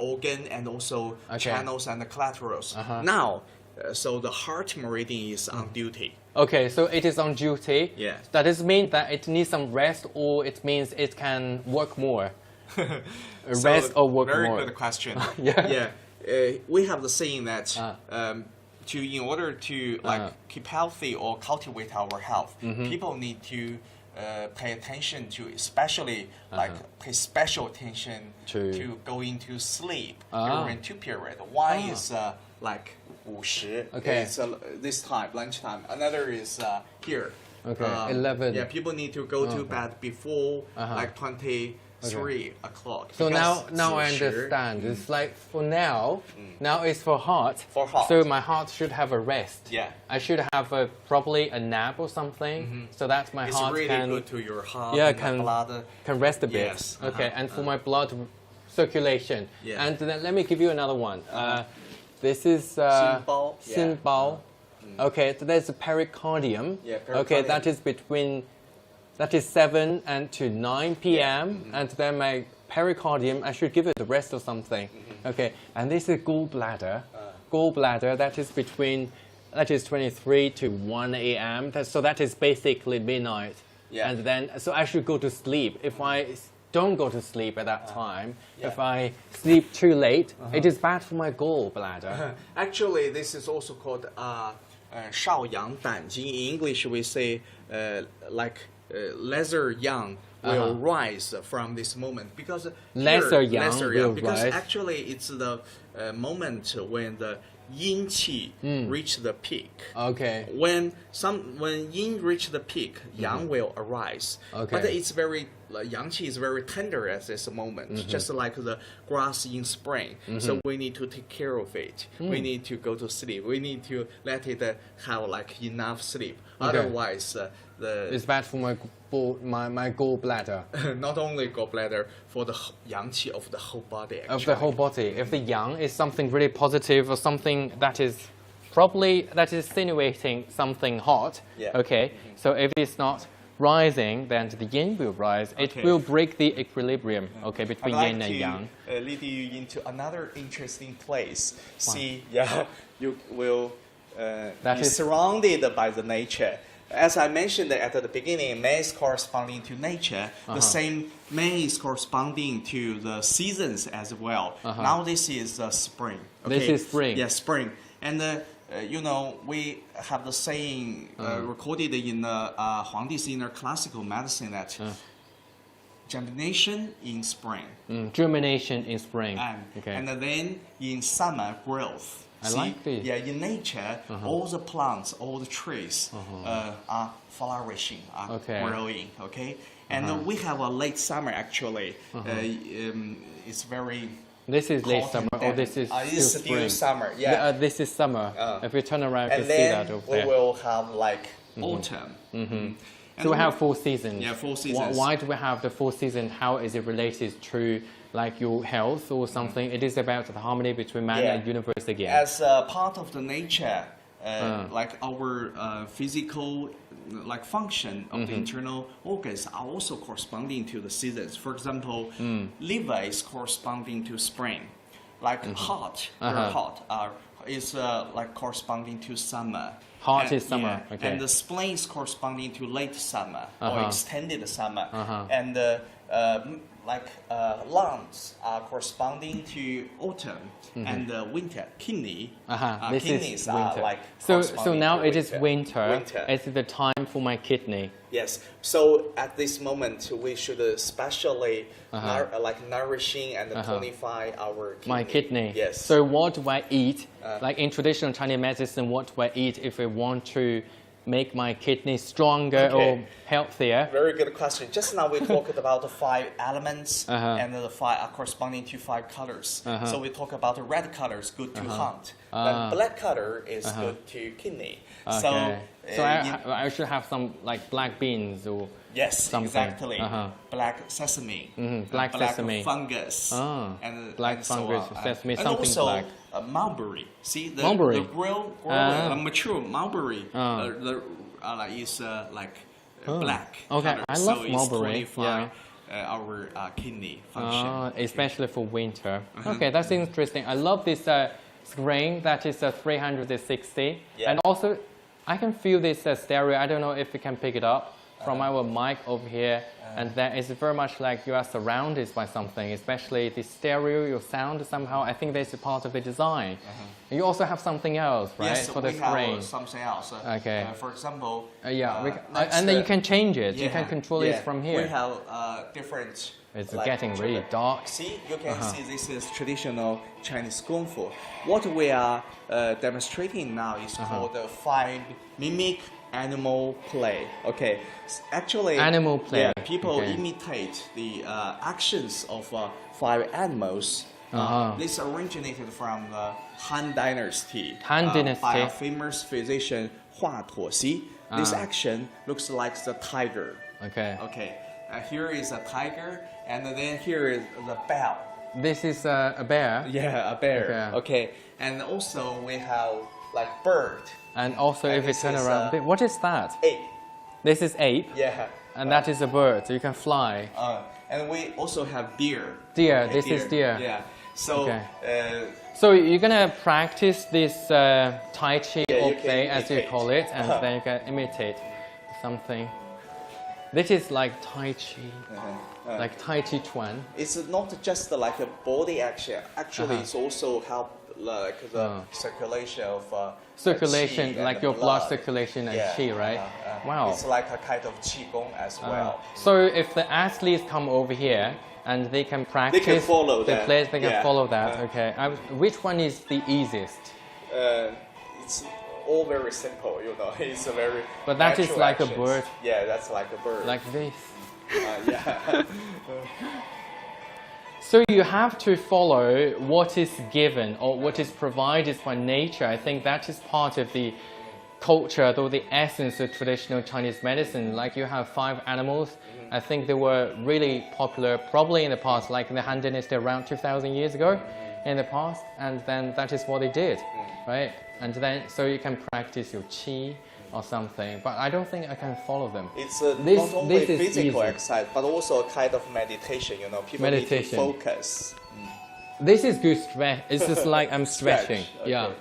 organ and also channels and the collaterals. Now, so the heart meridian is on duty. Okay, so it is on duty. Yeah. Does this mean that it needs some rest, or it means it can work more? Rest or work very more? Very good question. Yeah. We have the saying that in order to keep healthy or cultivate our health, people need to pay attention to, especially pay special attention to going to sleep during 2 periods. One is like 50, okay. It's this time, lunchtime. Another is here. Okay, 11. Yeah, people need to go to bed before like 23 o'clock. So now I understand. It's like for now it's for heart. For heart. So my heart should have a rest. Yeah. I should have probably a nap or something, so that my heart really can good to your heart. Yeah, and blood. can rest a bit. Yes. Okay, and for my blood circulation. Yeah. And then let me give you another one. This is 心包.心包. Okay, so there's a pericardium. Yeah, Okay, pericardium. that is 7 and to 9 p.m. And then my pericardium, I should give it a rest or something. Okay, and this is gallbladder. Gallbladder, that is 23 to 1 a.m. So that is basically midnight. Yeah. And then, so I should go to sleep. If I don't go to sleep at that time, if I sleep too late, it is bad for my gallbladder. Actually, this is also called 少阳胆经. In English, we say lesser yang will rise from this moment because lesser yang will rise. Actually, it's the moment when the yin qi reach the peak. Okay. When yin reach the peak, yang will arise. Okay. But it's very yang qi is very tender at this moment, just like the grass in spring. So we need to take care of it. We need to go to sleep. We need to let it have enough sleep. Okay. Otherwise, it's bad for my gallbladder. Not only gallbladder, for the yang qi of the whole body. Actually. Of the whole body. If the yang is something really positive or something that is probably insinuating something hot. Yeah. Okay. So if it's not rising, then the yin will rise. It will break the equilibrium. Okay, between yin and yang. Lead you into another interesting place. See, you will be surrounded by the nature. As I mentioned at the beginning, May is corresponding to nature. The same May is corresponding to the seasons as well. Now this is spring. Okay? This is spring. Yeah, spring. And we have the saying recorded in the Huangdi's inner classical medicine that germination in spring. Germination in spring. And then in summer, growth. I like this. Yeah, in nature, all the plants, all the trees are flourishing, are growing. Okay, and we have a late summer actually. It's very. This is late summer, or this is still summer. Yeah, this is summer. If we turn around, you and see that over there. we will have like autumn. So we have 4 seasons. Yeah, 4 seasons. Why do we have the 4 seasons? How is it related to like your health or something? It is about the harmony between man and universe again. As a part of the nature, like our physical like function of the internal organs are also corresponding to the seasons. For example, liver is corresponding to spring. Like heart, very hot, is like corresponding to summer. Heart is summer, okay. And the spleen is corresponding to late summer or extended summer. And lungs are corresponding to autumn and winter. Kidneys are like so now it is winter. winter. It's the time for my kidney. Yes. So at this moment, we should especially nourishing and tonify our kidney. My kidney. Yes. So what do I eat? Like in traditional Chinese medicine, what do I eat if I want to make my kidney stronger or healthier? Very good question. Just now we talked about the 5 elements and the 5 are corresponding to 5 colors. So we talk about the red color is good to hunt, but black color is good to kidney. Okay. So I should have some like black beans or something. Exactly. Black sesame, black sesame, fungus, and black fungus, sesame, and something also, black. Mulberry. See the mulberry. The mature mulberry is like black. Okay, color. I love so mulberry. Our kidney function. Especially for winter. Okay, that's interesting. I love this screen that is 360, and also I can feel this stereo. I don't know if you can pick it up from our mic over here, and that is very much like you are surrounded by something, especially the stereo, your sound somehow. I think that's a part of the design. You also have something else, right, for the screen? Yes, something else. Okay. For example, and then you can change it. You can control it from here. We have different. It's getting really dark. See, you can see this is traditional Chinese Kung Fu. What we are demonstrating now is called the 5 mimic animal play. Okay, actually, animal play. People imitate the actions of 5 animals. This originated from the Han Dynasty. By a famous physician Hua Tuoxi. This action looks like the tiger. Okay. Here is a tiger, and then here is the bear. This is a bear? Yeah, a bear. Okay. And also we have like bird. And also if we turn around, what is that? Ape. This is ape? Yeah. And that is a bird, so you can fly. And we also have deer. Deer, this is deer. Yeah. So, so you're gonna practice this Tai Chi or play, as you call it, and then you can imitate something. This is like Tai Chi, like Tai Chi Chuan. It's not just like a body action. Actually, it's also help like the circulation of circulation, qi like your blood circulation and qi, right? Wow. It's like a kind of qigong as well. So if the athletes come over here and they can practice, they can follow the that. Players, they can follow that. Okay. Which one is the easiest? It's all very simple, you know. It's a very. But that is like actions. A bird. Yeah, that's like a bird. Like this. Yeah. So you have to follow what is given or what is provided by nature. I think that is part of the culture, or the essence of traditional Chinese medicine. Like you have 5 animals. I think they were really popular probably in the past, like in the Han Dynasty around 2,000 years ago in the past. And then that is what they did, right? And then so you can practice your qi or something, but I don't think I can follow them. It's not only physical exercise, but also a kind of meditation, you know. People need to focus. This is good stretch. It's just like I'm stretching. Okay. Yeah.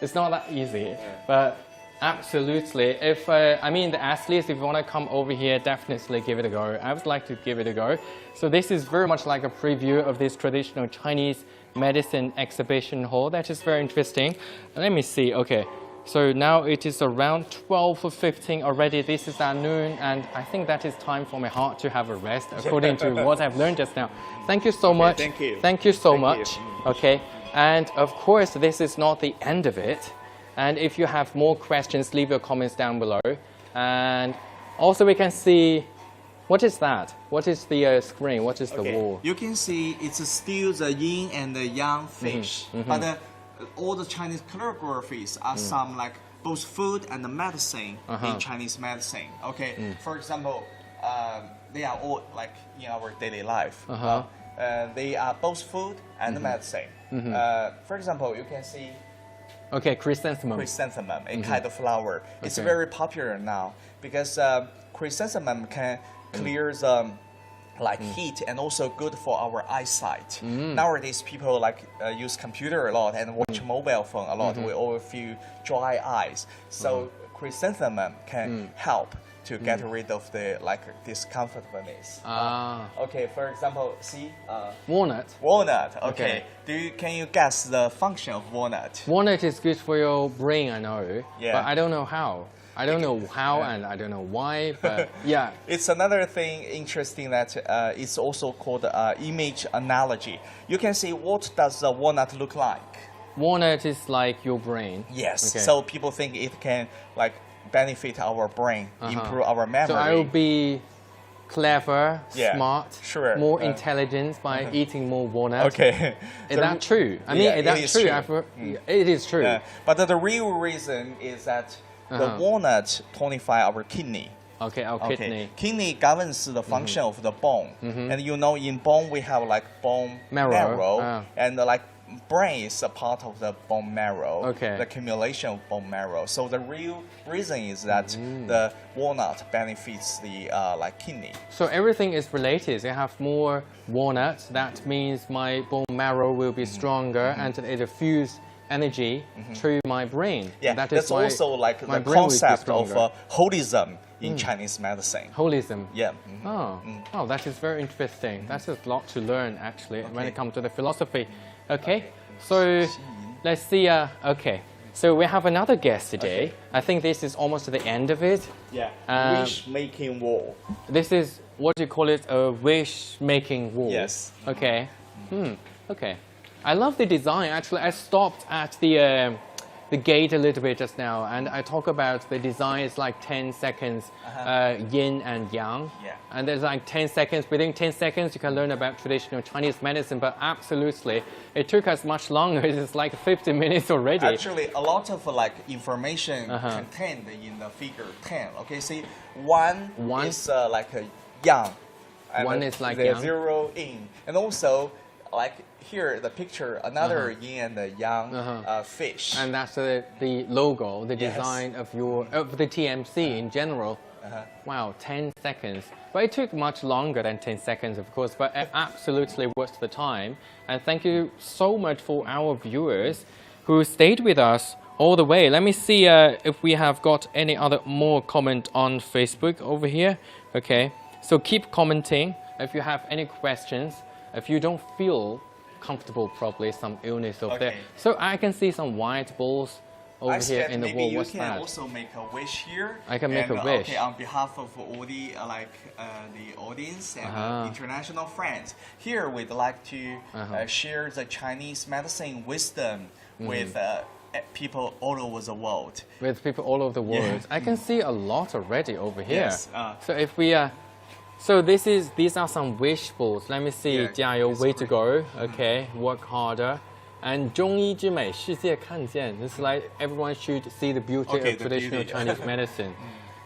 It's not that easy, but absolutely. If I mean the athletes, if you want to come over here, definitely give it a go. I would like to give it a go. So this is very much like a preview of this traditional Chinese medicine exhibition hall. That is very interesting. Let me see. Okay, So now it is around 12:15 already. This is at noon, and I think that is time for my heart to have a rest, according to what I've learned just now. Thank you so much. Thank you. Thank you so Thank much. you. Okay, and of course, this is not the end of it. And if you have more questions, leave your comments down below. And also, we can see, what is that? What is the screen? What is the wall? You can see it's still the yin and the yang fish, but all the Chinese calligraphies are some like both food and medicine in Chinese medicine. Okay, for example, they are all like in our daily life. They are both food and medicine. For example, you can see. Okay, chrysanthemum. Chrysanthemum, a kind of flower. It's very popular now because chrysanthemum can clear the like heat and also good for our eyesight. Nowadays, people like use computer a lot and watch mobile phone a lot. We all feel dry eyes. So chrysanthemum can help to get rid of the like discomfortness. Okay, for example, see walnut. Walnut. Okay. Can you guess the function of walnut? Walnut is good for your brain, I know. Yeah. But I don't know how. I don't know how and I don't know why, but yeah. It's another thing interesting that it's also called image analogy. You can see what does the walnut look like? Walnut is like your brain. Yes. Okay. So people think it can like benefit our brain, improve our memory. So I will be clever, smart, more intelligent by eating more walnuts. Okay. Is that true? I mean, is that true? It is true. Yeah. But the real reason is that the walnut tonify our kidney. Okay, our kidney. Kidney governs the function of the bone. And you know, in bone we have like bone marrow. And like brain is a part of the bone marrow, the accumulation of bone marrow. So the real reason is that the walnut benefits the like kidney. So everything is related. I have more walnuts. That means my bone marrow will be stronger and it diffuse energy through my brain. Yeah, that that's is why also like the brain concept of holism in Chinese medicine. Holism. Yeah. Oh, that is very interesting. That's a lot to learn actually when it comes to the philosophy. Okay, so let's see. Okay, so we have another guest today. I think this is almost the end of it. Yeah, wish-making wall. This is what you call it, a wish-making wall. Yes. Okay. Okay. I love the design. Actually, I stopped at the gate a little bit just now, and I talk about the design is like 10 seconds, yin and yang. Yeah. And there's like 10 seconds. Within 10 seconds, you can learn about traditional Chinese medicine. But absolutely, it took us much longer. It's like 50 minutes already. Actually, a lot of like information contained in the figure 10. Okay, see, one is like a yang. And one is like the yang. 0 yin, and also like here the picture another yin and the yang fish. And that's the logo, the design of the TMC in general. Wow, 10 seconds. But it took much longer than 10 seconds, of course, but it absolutely worth the time. And thank you so much for our viewers who stayed with us all the way. Let me see if we have got any other more comment on Facebook over here. Okay, so keep commenting if you have any questions. If you don't feel comfortable, probably some illness over there. So I can see some white balls over here in the wall. What's that? You can also make a wish here. I can make a wish. Okay, on behalf of all the the audience and international friends, here we'd like to share the Chinese medicine wisdom with people all over the world. With people all over the world. Yeah. I can see a lot already over here. Yes. So if we so these are some wish balls. Let me see. 加油, way to go. Okay, work harder. And 中医之美，世界看见. It's like everyone should see the beauty of traditional Chinese medicine.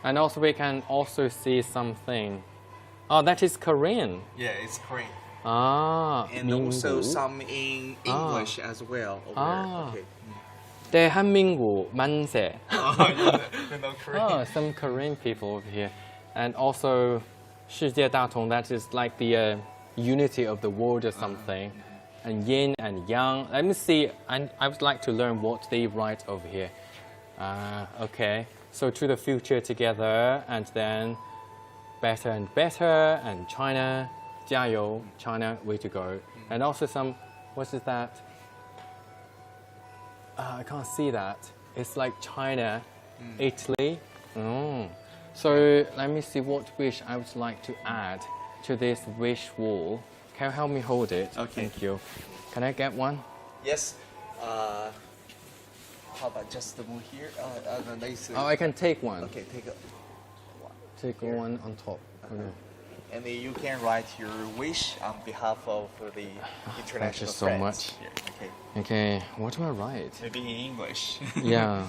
And also we can also see something. Oh, that is Korean. Yeah, it's Korean. And also some in English as well. Okay. 대한민국 만세. Korean. Some Korean people over here. And also 世界大同, that is like the unity of the world or something. And yin and yang. Let me see. I would like to learn what they write over here. Okay. So to the future together, and then better and better, and China, 加油, China, way to go. And also some, what is that? I can't see that. It's like China, Italy. Oh. So let me see what wish I would like to add to this wish wall. Can you help me hold it? Okay. Thank you. Can I get one? Yes. How about just move here? Oh, I can take one. Okay, take a. Take one on top. Okay. And then you can write your wish on behalf of the international Thank you so friends. much. Here. Okay. Okay, what do I write? Maybe in English. Yeah.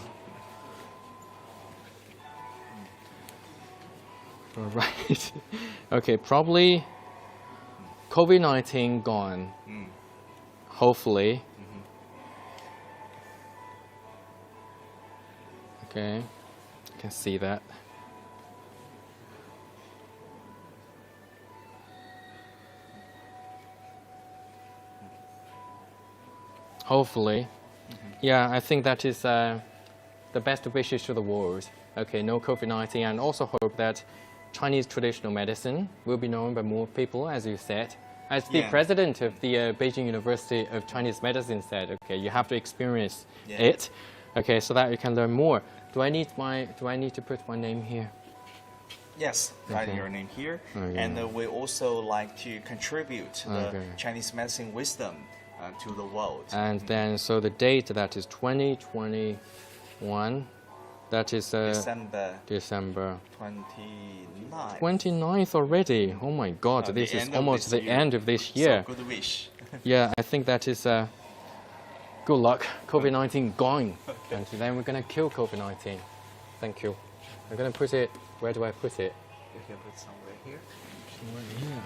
All right. Okay, probably COVID-19 gone. Hopefully. Okay, you can see that. Hopefully. Yeah, I think that is the best wishes to the world. Okay, no COVID-19, and also hope that Chinese traditional medicine will be known by more people, as you said. As the president of the Beijing University of Chinese Medicine said, okay, you have to experience it, okay, so that you can learn more. Do I need to put my name here? Yes, write your name here. Okay. And we also like to contribute the Chinese medicine wisdom to the world. And then, so the date, that is 2021, that is December 29th. 29th already. Oh my God, this is almost the end of this year. So good wish. Yeah, I think that is good luck. COVID-19 gone. And then we're going to kill COVID-19. Thank you. I'm going to put it, where do I put it? You can put somewhere here. Somewhere here.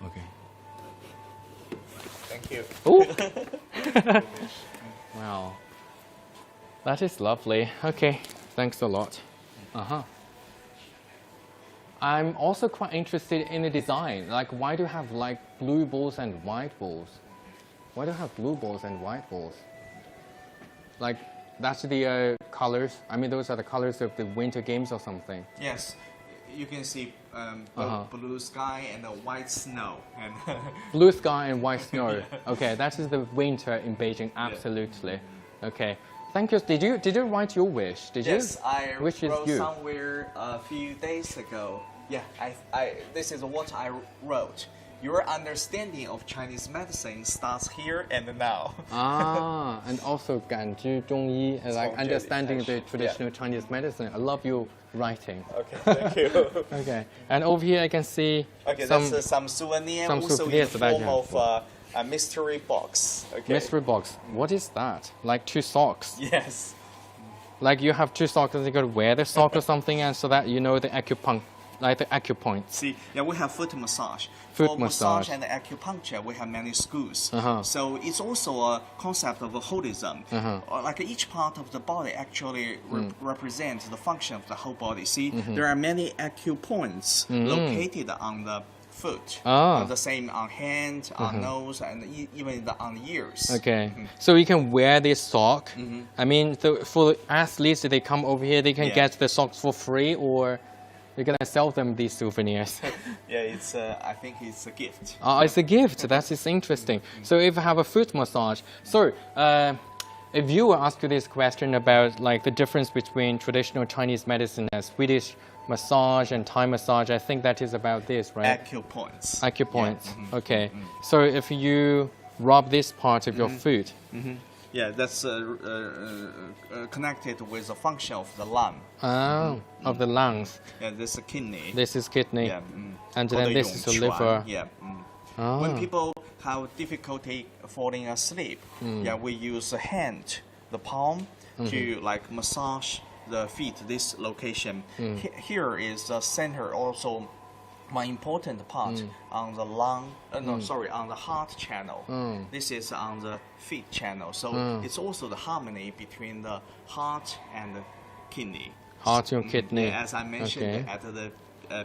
Okay. Thank you. Oh! Wow. That is lovely. Okay, thanks a lot. I'm also quite interested in the design. Like, why do you have like blue balls and white balls? Why do you have blue balls and white balls? Like, that's the colors. I mean, those are the colors of the Winter Games or something. Yes, you can see blue sky and white snow. And Blue sky and white snow. Okay, that is the winter in Beijing. Absolutely. Okay. Thank you. Did you write your wish? Did yes, you? I Which wrote is you? somewhere a few days ago. Yeah, this is what I wrote. Your understanding of Chinese medicine starts here and now. Ah, and also 感知中医, like understanding the traditional Yeah. Chinese medicine. I love your writing. Okay, thank you. Okay, and over here I can see Okay, some that's some souvenir, some also souvenirs in that the I form have. of a mystery box. Okay. mystery box. What is that? Like 2 socks. Yes. Like you have 2 socks and you gotta wear the sock or something, and so that you know the acupoints. See, yeah, we have foot massage. Foot For massage. and acupuncture, we have many schools. Uh-huh. So it's also a concept of a holism. Like each part of the body actually represents the function of the whole body. See, there are many acupoints located on the foot. The same on hand, on nose, and even on the ears. Okay, so you can wear this sock. I mean, for the athletes, they come over here, they can get the socks for free, or you're gonna sell them these souvenirs. Yeah, it's. I think it's a gift. Oh, it's a gift. That is interesting. So if I have a foot massage, so if you were asked this question about like the difference between traditional Chinese medicine and Swedish massage and Thai massage, I think that is about this, right? Acupoints. Acupoints. Yeah. Okay. So if you rub this part of your foot. Yeah, that's connected with the function of the lung. Of the lungs. Yeah, this is a kidney. This is kidney. Yeah, and called then this is the liver. Yeah. When people have difficulty falling asleep, yeah, we use the hand, the palm, to like massage the feet, this location. Here is the center, also one important part on the lung, on the heart channel. This is on the feet channel. So it's also the harmony between the heart and the kidney. Heart and kidney. Yeah, as I mentioned at the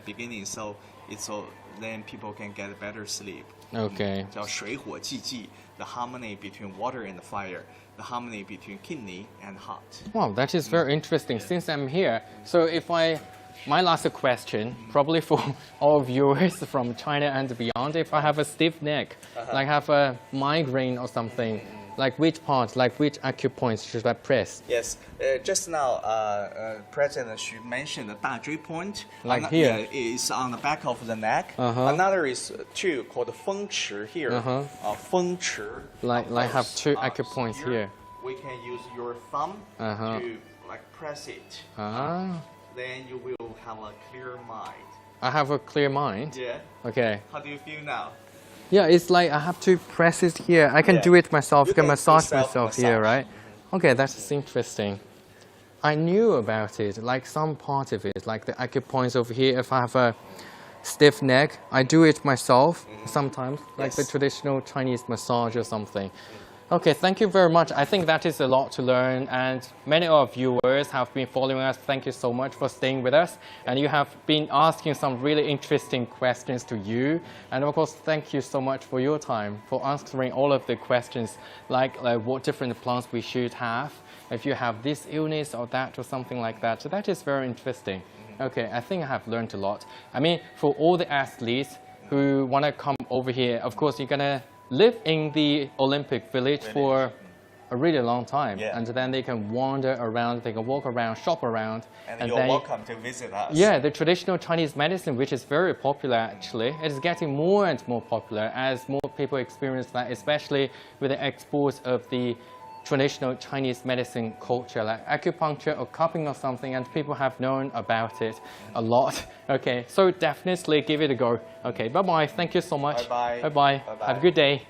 beginning, so it's so then people can get better sleep. Okay. 叫水火既济, the harmony between water and fire, the harmony between kidney and heart. Wow, that is very interesting. Since I'm here, so if I my last question, probably for all viewers from China and beyond, if I have a stiff neck, like have a migraine or something, like which part, like which acupoints should I press? Yes, just now, President Xu mentioned the Da Zhui point. Like here? Is on the back of the neck. Another is two called Feng Chi here. Feng Chi. Like have two acupoints here. We can use your thumb to like press it. Then you will have a clear mind. I have a clear mind? Yeah. Okay. How do you feel now? Yeah, it's like I have to press it here. I can do it myself, can massage myself here, right? Okay, that's interesting. I knew about it, like some part of it, like the acupoints over here. If I have a stiff neck, I do it myself sometimes, like the traditional Chinese massage or something. Okay, thank you very much. I think that is a lot to learn, and many of viewers have been following us. Thank you so much for staying with us, and you have been asking some really interesting questions to you. And of course, thank you so much for your time, for answering all of the questions, like what different plants we should have, if you have this illness or that or something like that. So that is very interesting. Okay, I think I have learned a lot. I mean, for all the athletes who want to come over here, of course, you're going to live in the Olympic Village for a really long time, and then they can wander around, they can walk around, shop around, and you're welcome to visit us. Yeah, the traditional Chinese medicine, which is very popular actually, it is getting more and more popular as more people experience that, especially with the exports of the traditional Chinese medicine culture, like acupuncture or cupping or something, and people have known about it a lot. Okay, so definitely give it a go. Okay, bye-bye. Thank you so much. Bye-bye. Bye-bye. Have a good day.